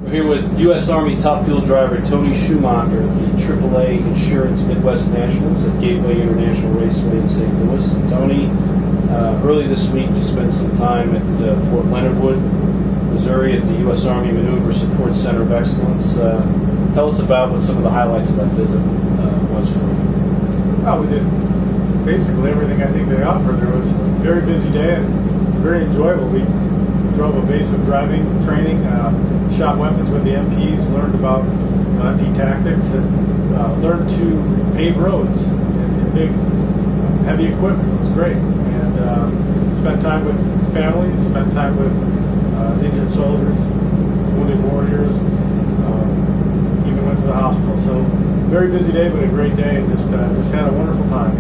We're here with U.S. Army top fuel driver Tony Schumacher, the AAA Insurance Midwest Nationals at Gateway International Raceway in St. Louis. And Tony, early this week you spent some time at Fort Leonard Wood, Missouri at the U.S. Army Maneuver Support Center of Excellence. Tell us about what some of the highlights of that visit was for you. Well, we did basically everything I think they offered. There was a very busy day and very enjoyable. We drove evasive driving training, shot weapons with the MPs, learned about MP tactics, and learned to pave roads in big, heavy equipment. It was great. And spent time with families, spent time with injured soldiers, wounded warriors, even went to the hospital. So very busy day, but a great day, and just had a wonderful time.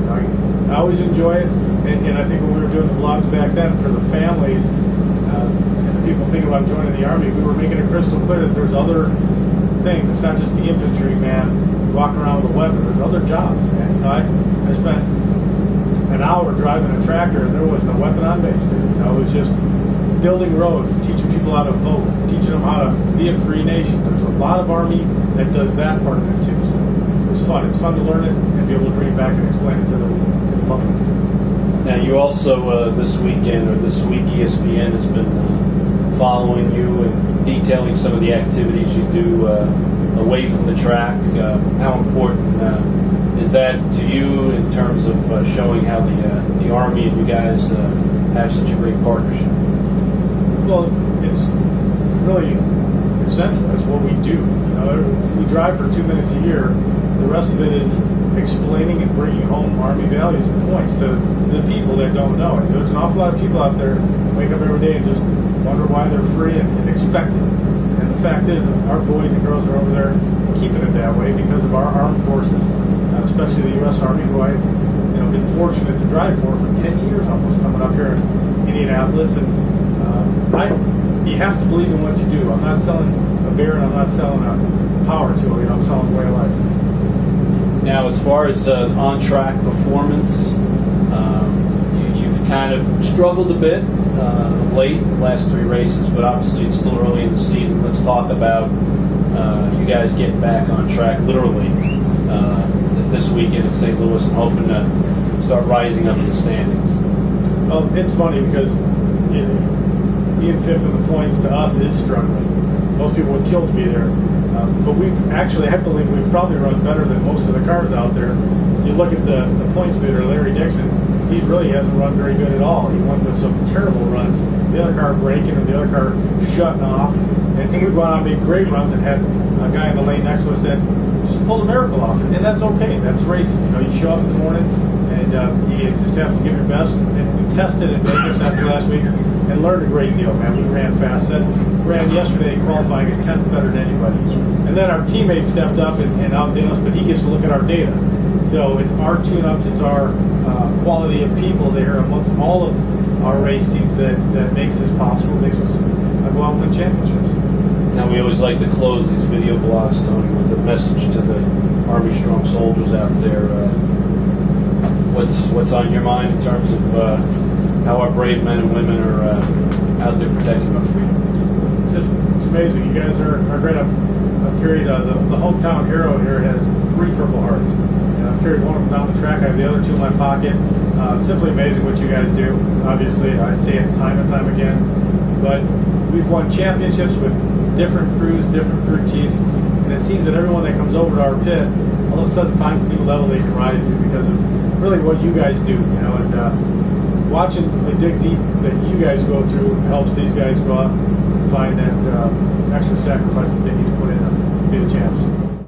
I always enjoy it, and I think when we were doing the blogs back then for the families, and the people thinking about joining the Army, we were making it crystal clear that there's other things. It's not just the infantry man walking around with a weapon. There's other jobs. And I spent an hour driving a tractor, and there was no weapon on base there. It was just building roads, teaching people how to vote, teaching them how to be a free nation. There's a lot of Army that does that part of it too. So it was fun. It's fun to learn it and be able to bring it back and explain it to the public. Now, you also, this weekend, or this week, ESPN has been following you and detailing some of the activities you do away from the track. How important is that to you in terms of showing how the Army and you guys have such a great partnership? Well, it's really essential. It's what we do. We drive for 2 minutes a year. The rest of it is explaining and bringing home Army values and points to the people that don't know it. There's an awful lot of people out there wake up every day and just wonder why they're free and expect it. And the fact is that our boys and girls are over there keeping it that way because of our armed forces, especially the U.S. Army, who I've been fortunate to drive for 10 years almost, coming up here in Indianapolis. And you have to believe in what you do. I'm not selling a beer and I'm not selling a power tool. I'm selling a way of life. Now, as far as on-track performance, you've kind of struggled a bit late, the last 3 races, but obviously it's still early in the season. Let's talk about you guys getting back on track, literally, this weekend in St. Louis, and hoping to start rising up in the standings. Well, it's funny because being 5th in the points to us is struggling. Most people would kill to be there. But I believe we've probably run better than most of the cars out there. You look at the points leader, Larry Dixon, he really hasn't run very good at all. He won with some terrible runs, the other car braking or the other car shutting off. And he would go out and make great runs and had a guy in the lane next to us that just pulled a miracle off. And that's okay. That's racing. You show up in the morning and you just have to give your best. And we tested in Vegas after last week and learned a great deal, man. We ran fast. Ran yesterday qualifying a 10th better than anybody. And then our teammate stepped up and outdid us, but he gets to look at our data. So it's our tune-ups, it's our quality of people there amongst all of our race teams that makes this possible, makes us go out and win championships. Now, we always like to close these video blogs, Tony, with a message to the Army Strong soldiers out there. What's on your mind in terms of how our brave men and women are out there protecting our freedom? It's amazing. You guys are great. I've carried the hometown hero here has 3 Purple Hearts. And I've carried one of them down the track. I have the other 2 in my pocket. Simply amazing what you guys do. Obviously, I say it time and time again. But we've won championships with different crews, different crew chiefs, and it seems that everyone that comes over to our pit all of a sudden finds a new level they can rise to because of really what you guys do. And watching the dig deep that you guys go through helps these guys go out and find that extra sacrifice that they need to put in to be the champs.